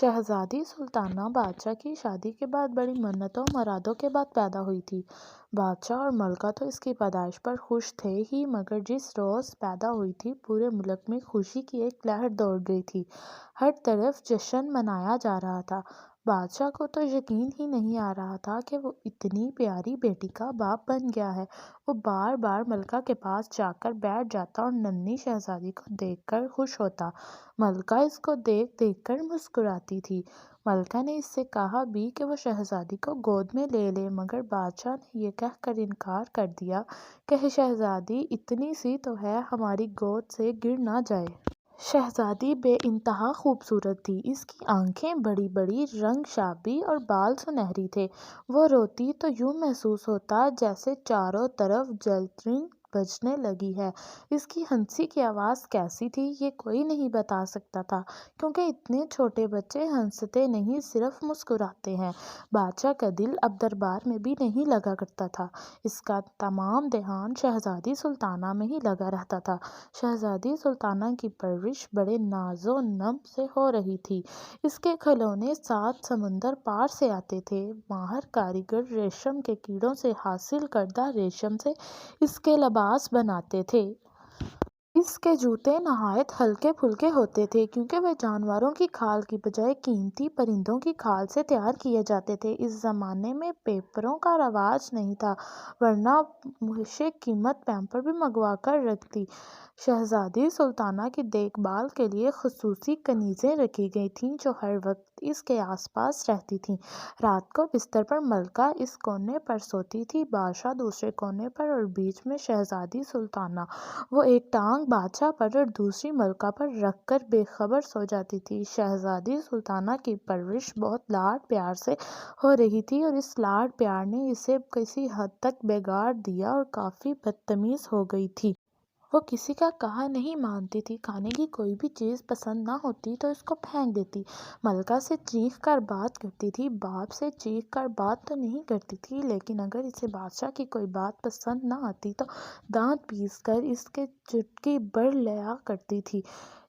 شہزادی سلطانہ بادشاہ کی شادی کے بعد بڑی منتوں مرادوں کے بعد پیدا ہوئی تھی۔ بادشاہ اور ملکہ تو اس کی پیدائش پر خوش تھے ہی، مگر جس روز پیدا ہوئی تھی پورے ملک میں خوشی کی ایک لہر دوڑ گئی تھی۔ ہر طرف جشن منایا جا رہا تھا۔ بادشاہ کو تو یقین ہی نہیں آ رہا تھا کہ وہ اتنی پیاری بیٹی کا باپ بن گیا ہے۔ وہ بار بار ملکہ کے پاس جا کر بیٹھ جاتا اور ننھی شہزادی کو دیکھ کر خوش ہوتا۔ ملکہ اس کو دیکھ دیکھ کر مسکراتی تھی۔ ملکہ نے اس سے کہا بھی کہ وہ شہزادی کو گود میں لے لے، مگر بادشاہ نے یہ کہہ کر انکار کر دیا کہ شہزادی اتنی سی تو ہے، ہماری گود سے گر نہ جائے۔ شہزادی بے انتہا خوبصورت تھی۔ اس کی آنکھیں بڑی بڑی، رنگ شابی اور بال سنہری تھے۔ وہ روتی تو یوں محسوس ہوتا جیسے چاروں طرف جلترنگ بجنے لگی ہے۔ اس کی ہنسی کی آواز کیسی تھی یہ کوئی نہیں بتا سکتا تھا، کیونکہ اتنے چھوٹے بچے ہنستے نہیں، صرف مسکراتے ہیں۔ بادشاہ کا دل اب دربار میں بھی نہیں لگا کرتا تھا۔ اس کا تمام دھیان شہزادی سلطانہ میں ہی لگا رہتا تھا۔ شہزادی سلطانہ کی پرورش بڑے ناز و نم سے ہو رہی تھی۔ اس کے کھلونے 7 سمندر پار سے آتے تھے۔ ماہر کاریگر ریشم کے کیڑوں سے حاصل کردہ ریشم سے اس کے لباس بناتے تھے۔ اس کے جوتے نہایت ہلکے پھلکے ہوتے تھے، کیونکہ وہ جانوروں کی کھال کی بجائے قیمتی پرندوں کی کھال سے تیار کیے جاتے تھے۔ اس زمانے میں پیپروں کا رواج نہیں تھا، ورنہ مہشیں قیمتی پیپر بھی منگوا کر رکھتیں۔ شہزادی سلطانہ کی دیکھ بھال کے لیے خصوصی کنیزیں رکھی گئی تھیں جو ہر وقت اس کے آس پاس رہتی تھیں۔ رات کو بستر پر ملکہ اس کونے پر سوتی تھی، بادشاہ دوسرے کونے پر اور بیچ میں شہزادی سلطانہ۔ وہ ایک ٹانگ بادشاہ پر اور دوسری ملکہ پر رکھ کر بے خبر سو جاتی تھی۔ شہزادی سلطانہ کی پرورش بہت لاڈ پیار سے ہو رہی تھی، اور اس لاڈ پیار نے اسے کسی حد تک بگاڑ دیا اور کافی بدتمیز ہو گئی تھی۔ وہ کسی کا کہا نہیں مانتی تھی۔ کھانے کی کوئی بھی چیز پسند نہ ہوتی تو اس کو پھینک دیتی۔ ملکہ سے چیخ کر بات کرتی تھی، باپ سے چیخ کر بات تو نہیں کرتی تھی، لیکن اگر اسے بادشاہ کی کوئی بات پسند نہ آتی تو دانت پیس کر اس کے چٹکی بھر لیا کرتی تھی۔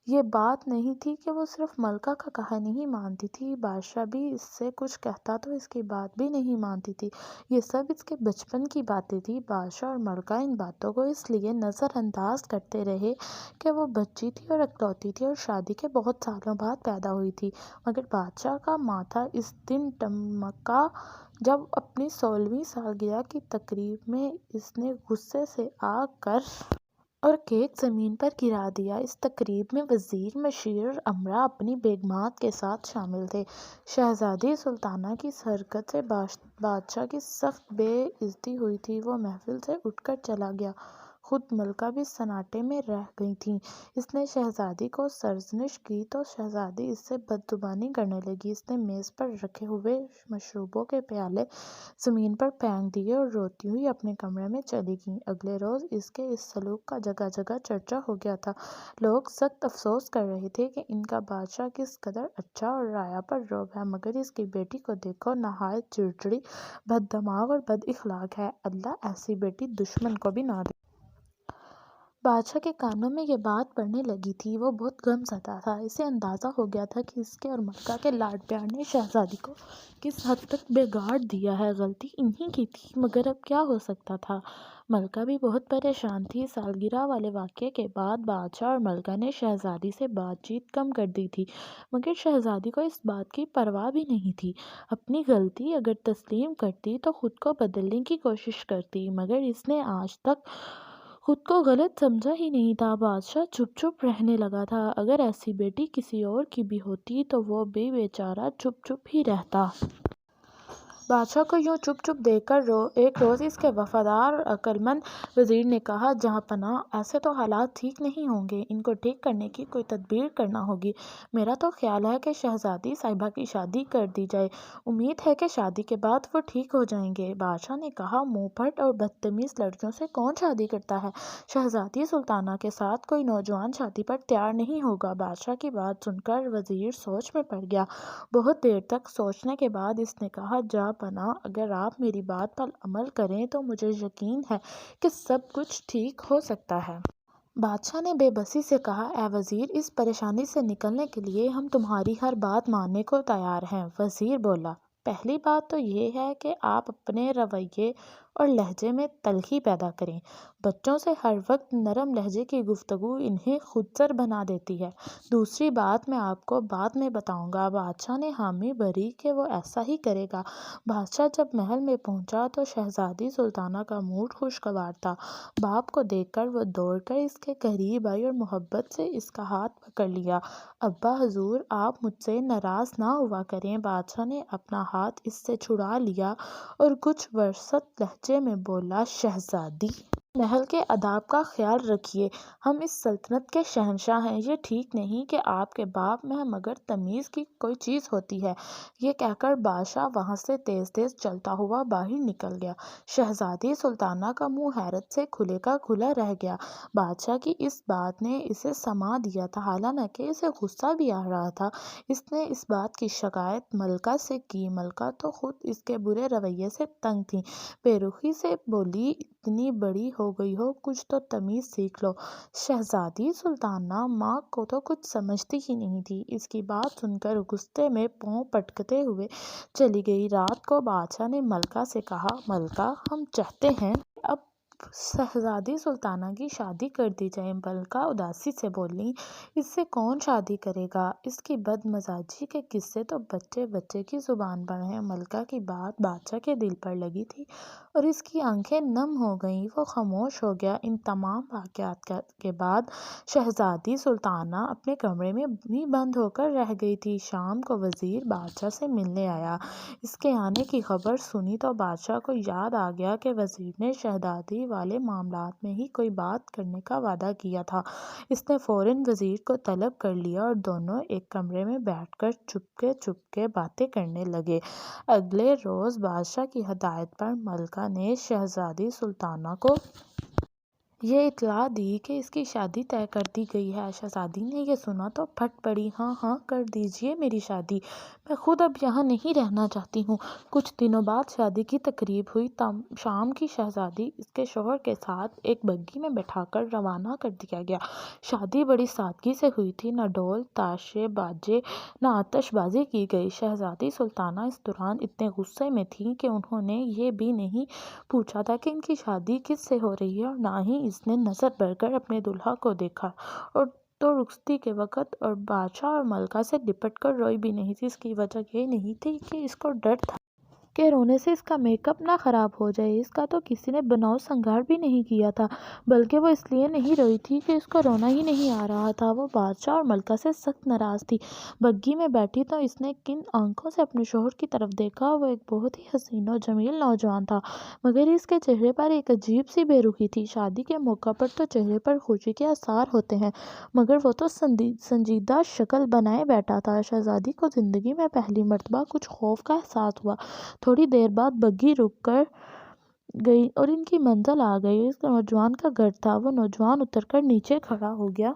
یہ بات نہیں تھی کہ وہ صرف ملکہ کا کہا نہیں مانتی تھی، بادشاہ بھی اس سے کچھ کہتا تو اس کی بات بھی نہیں مانتی تھی۔ یہ سب اس کے بچپن کی باتیں تھیں۔ بادشاہ اور ملکہ ان باتوں کو اس لیے نظر انداز کرتے رہے کہ وہ بچی تھی اور اکلوتی تھی اور شادی کے بہت سالوں بعد پیدا ہوئی تھی، مگر بادشاہ کا ماتھا اس دن ٹمکا جب اپنی 16ویں سالگرہ کی تقریب میں اس نے غصے سے آگ کر اور کیک زمین پر گرا دیا۔ اس تقریب میں وزیر، مشیر اور امراء اپنی بیگمات کے ساتھ شامل تھے۔ شہزادی سلطانہ کی اس حرکت سے بادشاہ کی سخت بے عزتی ہوئی تھی۔ وہ محفل سے اٹھ کر چلا گیا۔ خود ملکہ بھی سناٹے میں رہ گئی تھی۔ اس نے شہزادی کو سرزنش کی تو شہزادی اس سے بدزبانی کرنے لگی۔ اس نے میز پر رکھے ہوئے مشروبوں کے پیالے زمین پر پھینک دیے اور روتی ہوئی اپنے کمرے میں چلی گئی۔ اگلے روز اس کے اس سلوک کا جگہ جگہ چرچا ہو گیا تھا۔ لوگ سخت افسوس کر رہے تھے کہ ان کا بادشاہ کس قدر اچھا اور رعایا پر روب ہے، مگر اس کی بیٹی کو دیکھو، نہایت چڑچڑی، بد دماغ اور بد اخلاق ہے۔ اللہ ایسی بیٹی دشمن کو بھی نہ دے۔ بادشاہ کے کانوں میں یہ بات پڑنے لگی تھی۔ وہ بہت غم زدہ تھا۔ اسے اندازہ ہو گیا تھا کہ اس کے اور ملکہ کے لاڈ پیار نے شہزادی کو کس حد تک بگاڑ دیا ہے۔ غلطی انہی کی تھی، مگر اب کیا ہو سکتا تھا۔ ملکہ بھی بہت پریشان تھی۔ سالگرہ والے واقعے کے بعد بادشاہ اور ملکہ نے شہزادی سے بات چیت کم کر دی تھی، مگر شہزادی کو اس بات کی پرواہ بھی نہیں تھی۔ اپنی غلطی اگر تسلیم کرتی تو خود کو بدلنے کی کوشش کرتی، مگر اس نے آج تک خود کو غلط سمجھا ہی نہیں تھا۔ بادشاہ چپ چپ رہنے لگا تھا۔ اگر ایسی بیٹی کسی اور کی بھی ہوتی تو وہ بھی بیچارہ چپ چپ ہی رہتا۔ بادشاہ کو یوں چپ چپ دیکھ کر ایک روز اس کے وفادار اور عقل مند وزیر نے کہا، جہاں پناہ، ایسے تو حالات ٹھیک نہیں ہوں گے، ان کو ٹھیک کرنے کی کوئی تدبیر کرنا ہوگی۔ میرا تو خیال ہے کہ شہزادی صاحبہ کی شادی کر دی جائے۔ امید ہے کہ شادی کے بعد وہ ٹھیک ہو جائیں گے۔ بادشاہ نے کہا، منہ پھٹ اور بدتمیز لڑکیوں سے کون شادی کرتا ہے؟ شہزادی سلطانہ کے ساتھ کوئی نوجوان شادی پر تیار نہیں ہوگا۔ بادشاہ کی بات سن کر وزیر سوچ میں پڑ گیا۔ بہت دیر تک سوچنے کے بعد اس نے کہا، جہاں پناہ، اگر آپ میری بات پر عمل کریں تو مجھے یقین ہے کہ سب کچھ ٹھیک ہو سکتا ہے۔ بادشاہ نے بے بسی سے کہا، اے وزیر، اس پریشانی سے نکلنے کے لیے ہم تمہاری ہر بات ماننے کو تیار ہیں۔ وزیر بولا، پہلی بات تو یہ ہے کہ آپ اپنے رویے اور لہجے میں تلخی پیدا کریں۔ بچوں سے ہر وقت نرم لہجے کی گفتگو انہیں خودسر بنا دیتی ہے۔ دوسری بات میں آپ کو بعد میں بتاؤں گا۔ بادشاہ نے حامی بھری کہ وہ ایسا ہی کرے گا۔ بادشاہ جب محل میں پہنچا تو شہزادی سلطانہ کا موڈ خوشگوار تھا۔ باپ کو دیکھ کر وہ دوڑ کر اس کے قریب آئی اور محبت سے اس کا ہاتھ پکڑ لیا۔ ابا حضور، آپ مجھ سے ناراض نہ ہوا کریں۔ بادشاہ نے اپنا ہاتھ اس سے چھڑا لیا اور کچھ وسط لہجے میں بولا، شہزادی، محل کے آداب کا خیال رکھیے۔ ہم اس سلطنت کے شہنشاہ ہیں۔ یہ ٹھیک نہیں کہ آپ کے باپ میں مگر تمیز کی کوئی چیز ہوتی ہے۔ یہ کہہ کر بادشاہ وہاں سے تیز تیز چلتا ہوا باہر نکل گیا۔ شہزادی سلطانہ کا منہ حیرت سے کھلے کا کھلا رہ گیا۔ بادشاہ کی اس بات نے اسے سما دیا تھا، حالانکہ اسے غصہ بھی آ رہا تھا۔ اس نے اس بات کی شکایت ملکہ سے کی۔ ملکہ تو خود اس کے برے رویے سے تنگ تھی۔ بے رخی سے بولی، اتنی بڑی ہو گئی ہو، کچھ تو تمیز سیکھ لو۔ شہزادی سلطانہ ماں کو تو کچھ سمجھتی ہی نہیں تھی۔ اس کی بات سن کر غصے میں پاؤں پٹکتے ہوئے چلی گئی۔ رات کو بادشاہ نے ملکہ سے کہا، ملکہ، ہم چاہتے ہیں اب شہزادی سلطانہ کی شادی کر دی جائے۔ ملکہ اداسی سے بولی، اس سے کون شادی کرے گا؟ اس کی بد مزاجی کے قصے تو بچے بچے کی زبان پر ہیں۔ ملکہ کی بات بادشاہ کے دل پر لگی تھی اور اس کی آنکھیں نم ہو گئیں۔ وہ خاموش ہو گیا۔ ان تمام واقعات کے بعد شہزادی سلطانہ اپنے کمرے میں ہی بند ہو کر رہ گئی تھی۔ شام کو وزیر بادشاہ سے ملنے آیا۔ اس کے آنے کی خبر سنی تو بادشاہ کو یاد آ گیا کہ وزیر نے شہزادی والے معاملات میں ہی کوئی بات کرنے کا وعدہ کیا تھا۔ اس نے فوراً وزیر کو طلب کر لیا اور دونوں ایک کمرے میں بیٹھ کر چپکے چپکے باتیں کرنے لگے۔ اگلے روز بادشاہ کی ہدایت پر ملکہ نے شہزادی سلطانہ کو یہ اطلاع دی کہ اس کی شادی طے کر دی گئی ہے۔ شہزادی نے یہ سنا تو پھٹ پڑی، ہاں ہاں، کر دیجیے میری شادی، میں خود اب یہاں نہیں رہنا چاہتی ہوں۔ کچھ دنوں بعد شادی کی تقریب ہوئی۔ شام کی شہزادی اس کے شوہر کے ساتھ ایک بگھی میں بٹھا کر روانہ کر دیا گیا۔ شادی بڑی سادگی سے ہوئی تھی۔ نہ ڈھول تاشے باجے نہ آتش بازی کی گئی۔ شہزادی سلطانہ اس دوران اتنے غصے میں تھیں کہ انہوں نے یہ بھی نہیں پوچھا تھا کہ ان کی شادی کس سے ہو رہی ہے، اور نہ ہی اس نے نظر بھر کر اپنے دولہا کو دیکھا، اور تو رخصتی کے وقت اور بادشاہ اور ملکہ سے لپٹ کر روئی بھی نہیں تھی۔ اس کی وجہ یہ نہیں تھی کہ اس کو ڈر تھا کہ رونے سے اس کا میک اپ نہ خراب ہو جائے۔ اس کا تو کسی نے بناؤ سنگار بھی نہیں کیا تھا، بلکہ وہ اس لیے نہیں روئی تھی کہ اس کو رونا ہی نہیں آ رہا تھا۔ وہ بادشاہ اور ملکہ سے سخت ناراض تھی۔ بگھی میں بیٹھی تو اس نے کن آنکھوں سے اپنے شوہر کی طرف دیکھا۔ وہ ایک بہت ہی حسین و جمیل نوجوان تھا، مگر اس کے چہرے پر ایک عجیب سی بے رخی تھی۔ شادی کے موقع پر تو چہرے پر خوشی کے آثار ہوتے ہیں، مگر وہ تو سنجیدہ شکل بنائے بیٹھا تھا۔ شہزادی کو زندگی میں پہلی مرتبہ کچھ خوف کا احساس ہوا۔ تھوڑی دیر بعد بگھی رک کر گئی اور ان کی منزل آ گئی۔ اس نوجوان کا گھر تھا۔ وہ نوجوان اتر کر نیچے کھڑا ہو گیا۔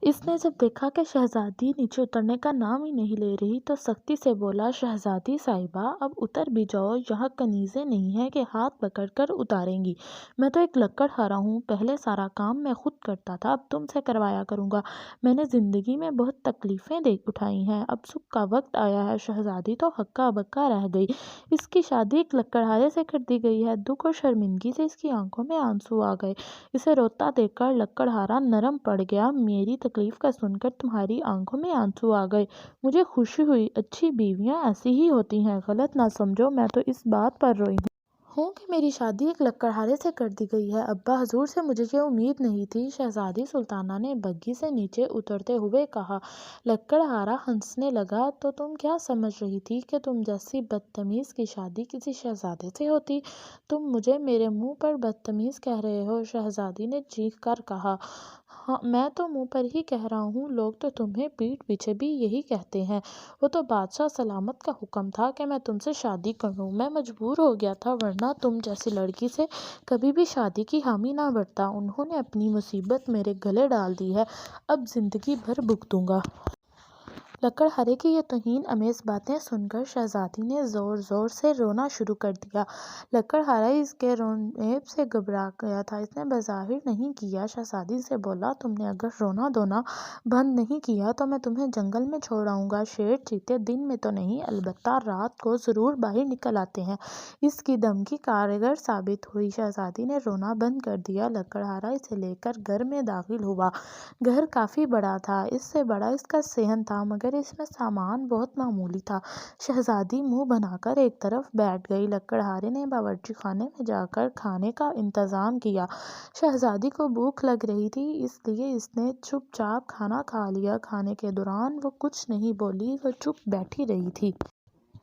اس نے جب دیکھا کہ شہزادی نیچے اترنے کا نام ہی نہیں لے رہی تو سختی سے بولا، شہزادی صاحبہ، اب اتر بھی جاؤ، یہاں کنیزیں نہیں ہیں کہ ہاتھ پکڑ کر اتاریں گی۔ میں تو ایک لکڑہارا ہوں، پہلے سارا کام میں خود کرتا تھا، اب تم سے کروایا کروں گا۔ میں نے زندگی میں بہت تکلیفیں اٹھائی ہیں، اب سکھ کا وقت آیا ہے۔ شہزادی تو ہکا بکا رہ گئی۔ اس کی شادی ایک لکڑہارے سے کر دی گئی ہے۔ دکھ اور شرمندگی سے اس کی آنکھوں میں آنسو آ گئے۔ اسے روتا دیکھ کر لکڑہارا نرم پڑ گیا۔ میری تکلیف کا سن کر تمہاری آنکھوں میں آنسو آ گئے، مجھے خوشی ہوئی۔ اچھی بیویاں ایسی ہی ہوتی ہیں، غلط نہ سمجھو، میں تو اس بات پر روئی ہوں کہ میری شادی ایک لکڑہارے سے کر دی گئی ہے۔ ابا حضور سے مجھے یہ امید نہیں تھی۔ شہزادی سلطانہ نے بگھی سے نیچے اترتے ہوئے کہا۔ لکڑہارا ہنسنے لگا، تو تم کیا سمجھ رہی تھی کہ تم جیسی بدتمیز کی شادی کسی شہزادے سے ہوتی؟ تم مجھے میرے منہ پر بدتمیز کہہ رہے ہو؟ شہزادی نے چیخ کر کہا، ہاں، میں تو منہ پر ہی کہہ رہا ہوں، لوگ تو تمہیں پیٹھ پیچھے بھی یہی کہتے ہیں۔ وہ تو بادشاہ سلامت کا حکم تھا کہ میں تم سے شادی کروں، میں مجبور ہو گیا تھا، ورنہ تم جیسی لڑکی سے کبھی بھی شادی کی حامی نہ بھرتا۔ انہوں نے اپنی مصیبت میرے گلے ڈال دی ہے، اب زندگی بھر بھگتوں گا۔ لکڑہارے کی یہ توہین آمیز باتیں سن کر شہزادی نے زور زور سے رونا شروع کر دیا۔ لکڑہارا اس کے رونے سے گھبرا گیا تھا، اس نے بظاہر نہیں کیا۔ شہزادی سے بولا، تم نے اگر رونا دھونا بند نہیں کیا تو میں تمہیں جنگل میں چھوڑ آؤں گا۔ شیر چیتے دن میں تو نہیں، البتہ رات کو ضرور باہر نکل آتے ہیں۔ اس کی دھمکی کارگر ثابت ہوئی۔ شہزادی نے رونا بند کر دیا۔ لکڑہارا اسے لے کر گھر میں داخل ہوا۔ گھر کافی بڑا تھا، اس سے بڑا اس کا صحن تھا، مگر اس میں سامان بہت معمولی تھا۔ شہزادی منہ بنا کر ایک طرف بیٹھ گئی۔ لکڑہارے نے باورچی خانے میں جا کر کھانے کا انتظام کیا۔ شہزادی کو بھوک لگ رہی تھی، اس لیے اس نے چپ چاپ کھانا کھا لیا۔ کھانے کے دوران وہ کچھ نہیں بولی، وہ چپ بیٹھی رہی تھی۔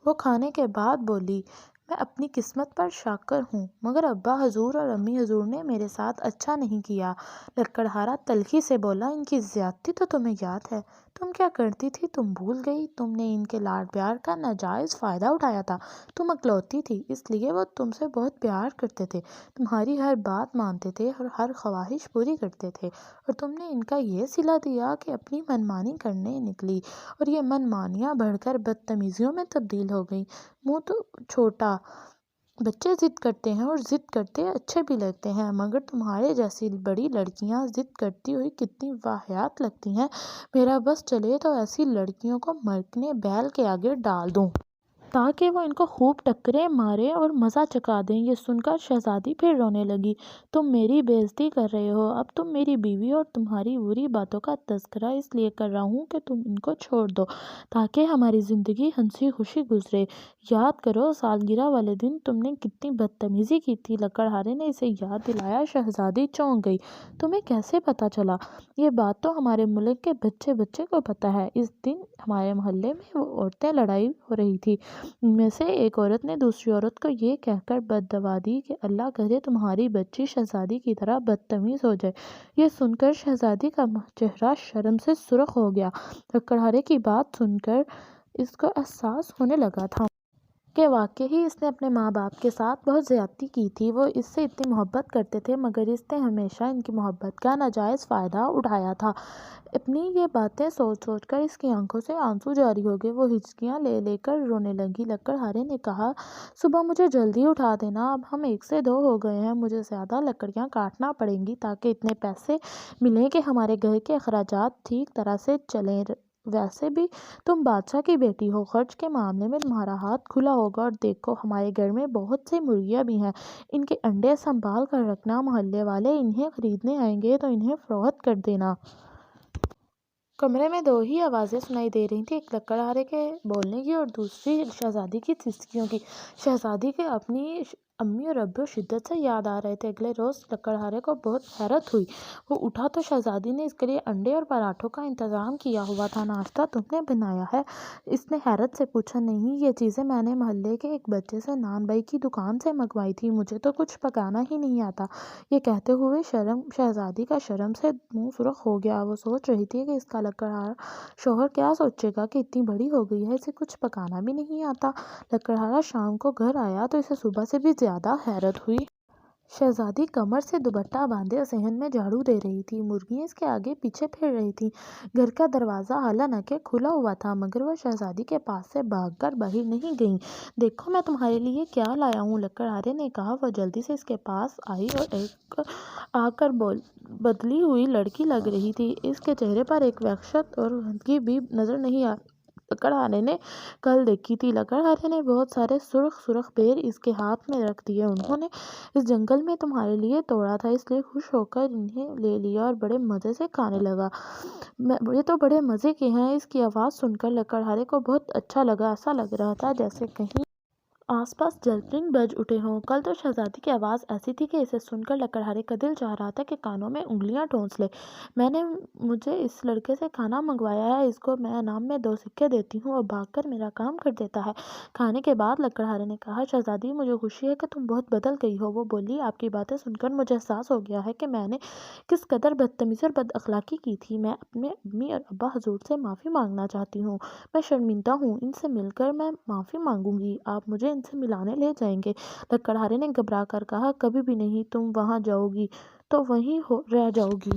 وہ کھانے کے بعد بولی، میں اپنی قسمت پر شاکر ہوں، مگر ابا حضور اور امی حضور نے میرے ساتھ اچھا نہیں کیا۔ لکڑہارا تلخی سے بولا، ان کی زیادتی تو تمہیں یاد ہے، تم کیا کرتی تھی، تم بھول گئی؟ تم نے ان کے لاڈ پیار کا ناجائز فائدہ اٹھایا تھا۔ تم اکلوتی تھی، اس لیے وہ تم سے بہت پیار کرتے تھے، تمہاری ہر بات مانتے تھے اور ہر خواہش پوری کرتے تھے، اور تم نے ان کا یہ صلہ دیا کہ اپنی منمانی کرنے نکلی، اور یہ منمانیاں بڑھ کر بدتمیزیوں میں تبدیل ہو گئیں۔ منہ تو چھوٹا، بچے ضد کرتے ہیں اور ضد کرتے اچھے بھی لگتے ہیں، مگر تمہارے جیسی بڑی لڑکیاں ضد کرتی ہوئی کتنی واہیات لگتی ہیں۔ میرا بس چلے تو ایسی لڑکیوں کو مرکنے بیل کے آگے ڈال دوں، تاکہ وہ ان کو خوب ٹکریں ماریں اور مزہ چکھا دیں۔ یہ سن کر شہزادی پھر رونے لگی۔ تم میری بے عزتی کر رہے ہو، اب تم میری بیوی اور تمہاری بری باتوں کا تذکرہ اس لیے کر رہا ہوں کہ تم ان کو چھوڑ دو، تاکہ ہماری زندگی ہنسی خوشی گزرے۔ یاد کرو سالگرہ والے دن تم نے کتنی بدتمیزی کی تھی۔ لکڑہارے نے اسے یاد دلایا۔ شہزادی چونک گئی۔ تمہیں کیسے پتہ چلا؟ یہ بات تو ہمارے ملک کے بچے بچے کو پتہ ہے۔ اس دن ہمارے محلے میں وہ عورتیں لڑائی ہو رہی تھی، ان میں سے ایک عورت نے دوسری عورت کو یہ کہہ کر بددعا دی کہ اللہ کرے تمہاری بچی شہزادی کی طرح بدتمیز ہو جائے۔ یہ سن کر شہزادی کا چہرہ شرم سے سرخ ہو گیا۔ لکڑہارے کی بات سن کر اس کو احساس ہونے لگا تھا کہ واقعی اس نے اپنے ماں باپ کے ساتھ بہت زیادتی کی تھی۔ وہ اس سے اتنی محبت کرتے تھے، مگر اس نے ہمیشہ ان کی محبت کا ناجائز فائدہ اٹھایا تھا۔ اپنی یہ باتیں سوچ سوچ کر اس کی آنکھوں سے آنسو جاری ہو گئے۔ وہ ہچکیاں لے لے کر رونے لگی۔ لکڑہارے نے کہا، صبح مجھے جلدی اٹھا دینا، اب ہم 1 سے 2 ہو گئے ہیں، مجھے زیادہ لکڑیاں کاٹنا پڑیں گی تاکہ اتنے پیسے ملیں کہ ہمارے گھر کے اخراجات ٹھیک طرح سے چلیں۔ ویسے بھی تم بادشاہ کی بیٹی ہو، خرچ کے معاملے میں تمہارا ہاتھ کھلا ہوگا، اور دیکھو ہمارے گھر میں بہت سی مرغیاں بھی ہیں، ان کے انڈے سنبھال کر رکھنا، محلے والے انہیں خریدنے آئیں گے تو انہیں فروخت کر دینا۔ کمرے میں 2 ہی آوازیں سنائی دے رہی تھیں، ایک لکڑہارے کے بولنے کی اور دوسری شہزادی کی سسکیوں کی۔ شہزادی کے اپنی امی اور ابو شدت سے یاد آ رہے تھے۔ اگلے روز لکڑہارے کو بہت حیرت ہوئی۔ وہ اٹھا تو شہزادی نے اس کے لیے انڈے اور پراٹھوں کا انتظام کیا ہوا تھا۔ ناشتہ تم نے بنایا ہے؟ اس نے حیرت سے پوچھا۔ نہیں، یہ چیزیں میں نے محلے کے ایک بچے سے نان بھائی کی دکان سے منگوائی تھی، مجھے تو کچھ پکانا ہی نہیں آتا۔ یہ کہتے ہوئے شہزادی کا شرم سے منہ سرخ ہو گیا۔ وہ سوچ رہی تھی کہ اس کا لکڑہارا شوہر کیا سوچے گا کہ اتنی بڑی ہو گئی ہے، اسے کچھ پکانا بھی نہیں آتا۔ لکڑہارا شام کو گھر آیا تو اسے صبح سے بھی زیادہ حیرت ہوئی۔ شہزادی کمر سے دوپٹہ باندھے صحن میں جھاڑو دے رہی تھی، مرغیاں اس کے آگے پیچھے پھر رہی تھیں۔ گھر کا دروازہ حالانکہ کھلا ہوا تھا، مگر وہ شہزادی کے پاس سے بھاگ کر باہر نہیں گئیں۔ دیکھو میں تمہارے لیے کیا لایا ہوں، لکڑہارے نے کہا۔ وہ جلدی سے اس کے پاس آئی اور ایک آ کر بدلی ہوئی لڑکی لگ رہی تھی۔ اس کے چہرے پر ایک وحشت اور غمگینی بھی نظر نہیں آ لکڑہارے نے کل دیکھی تھی۔ لکڑہارے نے بہت سارے سرخ سرخ بیر اس کے ہاتھ میں رکھ دیے۔ انہوں نے اس جنگل میں تمہارے لیے توڑا تھا، اس لیے خوش ہو کر انہیں لے لیا اور بڑے مزے سے کھانے لگا۔ یہ تو بڑے مزے کے ہیں۔ اس کی آواز سن کر لکڑہارے کو بہت اچھا لگا، ایسا لگ رہا تھا جیسے کہیں آس پاس جلپن بج اٹھے ہوں۔ کل تو شہزادی کی آواز ایسی تھی کہ اسے سن کر لکڑہارے کا دل چاہ رہا تھا کہ کانوں میں انگلیاں ٹھونس لے۔ مجھے اس لڑکے سے کھانا منگوایا ہے، اس کو میں انعام میں 2 سکے دیتی ہوں اور بھاگ کر میرا کام کر دیتا ہے۔ کھانے کے بعد لکڑہارے نے کہا، شہزادی مجھے خوشی ہے کہ تم بہت بدل گئی ہو۔ وہ بولی، آپ کی باتیں سن کر مجھے احساس ہو گیا ہے کہ میں نے کس قدر بدتمیزی اور بد اخلاقی کی تھی۔ میں اپنے امی اور ابا حضور سے معافی مانگنا چاہتی ہوں، میں شرمندہ ہوں، ان سے مل کر میں معافی مانگوں گی، آپ مجھے ان سے ملانے لے جائیں گے؟ لکڑہارے نے گھبرا کر کہا، کبھی بھی نہیں، تم وہاں جاؤ گی تو وہیں رہ جاؤ گی۔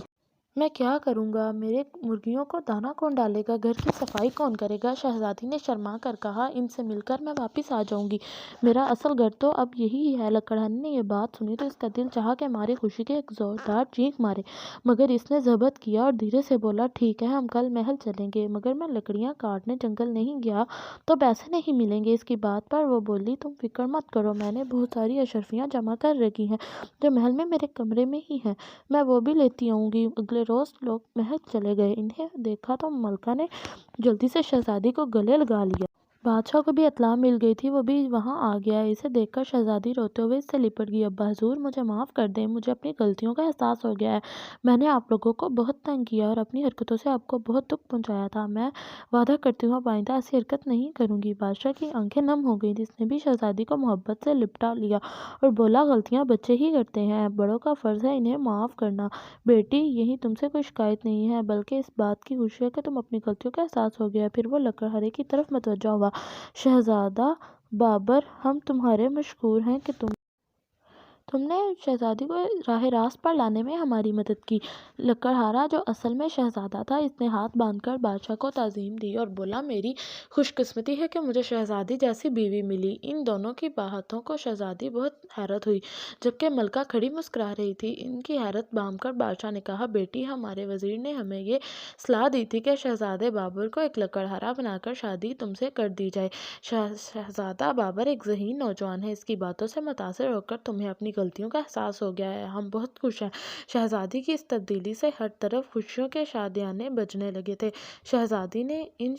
میں کیا کروں گا؟ میرے مرغیوں کو دانہ کون ڈالے گا؟ گھر کی صفائی کون کرے گا؟ شہزادی نے شرما کر کہا، ان سے مل کر میں واپس آ جاؤں گی۔ میرا اصل گھر تو اب یہی ہے۔ لکڑہاری نے یہ بات سنی تو اس کا دل چاہا کہ مارے خوشی کے ایک زوردار چیخ مارے، مگر اس نے ضبط کیا اور دھیرے سے بولا، ٹھیک ہے، ہم کل محل چلیں گے، مگر میں لکڑیاں کاٹنے جنگل نہیں گیا تو پیسے نہیں ملیں گے۔ اس کی بات پر وہ بولی، تم فکر مت کرو، میں نے بہت ساری اشرفیاں جمع کر رکھی ہیں جو محل میں میرے کمرے میں ہی ہیں، میں وہ بھی لیتی آؤں گی۔ اگلے روز لوگ محل چلے گئے۔ انہیں دیکھا تو ملکہ نے جلدی سے شہزادی کو گلے لگا لیا۔ بادشاہ کو بھی اطلاع مل گئی تھی، وہ بھی وہاں آ گیا۔ اسے دیکھ کر شہزادی روتے ہوئے اس سے لپٹ گئی۔ ابا حضور، مجھے معاف کر دیں، مجھے اپنی غلطیوں کا احساس ہو گیا ہے۔ میں نے آپ لوگوں کو بہت تنگ کیا اور اپنی حرکتوں سے آپ کو بہت دکھ پہنچایا تھا۔ میں وعدہ کرتی ہوں اب آئندہ ایسی حرکت نہیں کروں گی۔ بادشاہ کی آنکھیں نم ہو گئیں۔ اس نے بھی شہزادی کو محبت سے لپٹا لیا اور بولا، غلطیاں بچے ہی کرتے ہیں، بڑوں کا فرض ہے انہیں معاف کرنا۔ بیٹی، یہی تم سے کوئی شکایت نہیں ہے، بلکہ اس بات کی خوشی ہے کہ تم اپنی غلطیوں کا احساس ہو گیا۔ پھر وہ لکڑہارے کی طرف متوجہ ہوا، شہزادہ بابر، ہم تمہارے مشکور ہیں کہ تم نے شہزادی کو راہ راست پر لانے میں ہماری مدد کی۔ لکڑہارا، جو اصل میں شہزادہ تھا، اس نے ہاتھ باندھ کر بادشاہ کو تعظیم دی اور بولا، میری خوش قسمتی ہے کہ مجھے شہزادی جیسی بیوی ملی۔ ان دونوں کی باتوں کو شہزادی بہت حیرت ہوئی، جبکہ ملکہ کھڑی مسکرا رہی تھی۔ ان کی حیرت بام کر بادشاہ نے کہا، بیٹی، ہمارے وزیر نے ہمیں یہ صلاح دی تھی کہ شہزادے بابر کو ایک لکڑہارا بنا کر شادی تم سے کر دی جائے۔ شہزادہ بابر ایک ذہین نوجوان ہے، اس کی باتوں سے متاثر ہو کر تمہیں اپنی غلطیوں کا احساس ہو گیا ہے، ہم بہت خوش ہیں۔ شہزادی کی اس تبدیلی سے ہر طرف خوشیوں کے شادیانے بجنے لگے تھے۔ شہزادی نے ان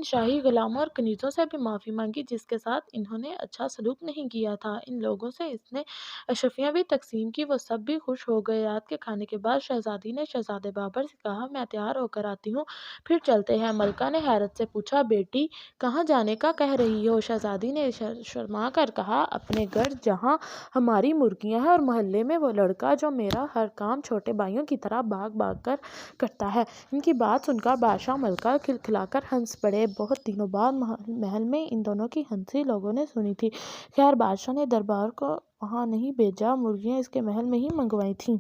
شاہی غلاموں اور کنیزوں سے بھی معافی مانگی جس کے ساتھ انہوں نے اچھا سلوک نہیں کیا تھا۔ ان لوگوں سے اس نے اشرفیاں بھی تقسیم کی، وہ سب بھی خوش ہو گئے۔ رات کے کھانے کے بعد شہزادی نے شہزادے بابر سے کہا، میں تیار ہو کر آتی ہوں، پھر چلتے ہیں۔ ملکہ نے حیرت سے پوچھا، بیٹی، کہاں جانے کا کہہ رہی ہو؟ شہزادی نے شرما کر کہا، اپنے گھر، جہاں ہماری مرغیاں ہیں، اور محلے میں وہ لڑکا جو میرا ہر کام چھوٹے بھائیوں کی طرح بھاگ بھاگ کر کرتا ہے۔ ان کی بات سن کر بادشاہ ملکہ کھلکھلا کر ہنس پڑے۔ بہت دنوں بعد محل میں ان دونوں کی ہنسی لوگوں نے سنی تھی۔ خیر، بادشاہ نے دربار کو وہاں نہیں بھیجا، مرغیاں اس کے محل میں ہی منگوائی تھیں۔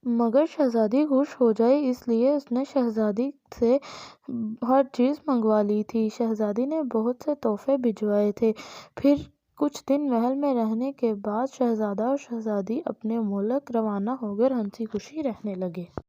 مگر شہزادی خوش ہو جائے اس لیے اس نے شہزادی سے ہر چیز منگوا لی تھی۔ شہزادی نے بہت سے تحفے بھجوائے تھے۔ پھر کچھ دن محل میں رہنے کے بعد شہزادہ اور شہزادی اپنے ملک روانہ ہو کر ہنسی خوشی رہنے لگے۔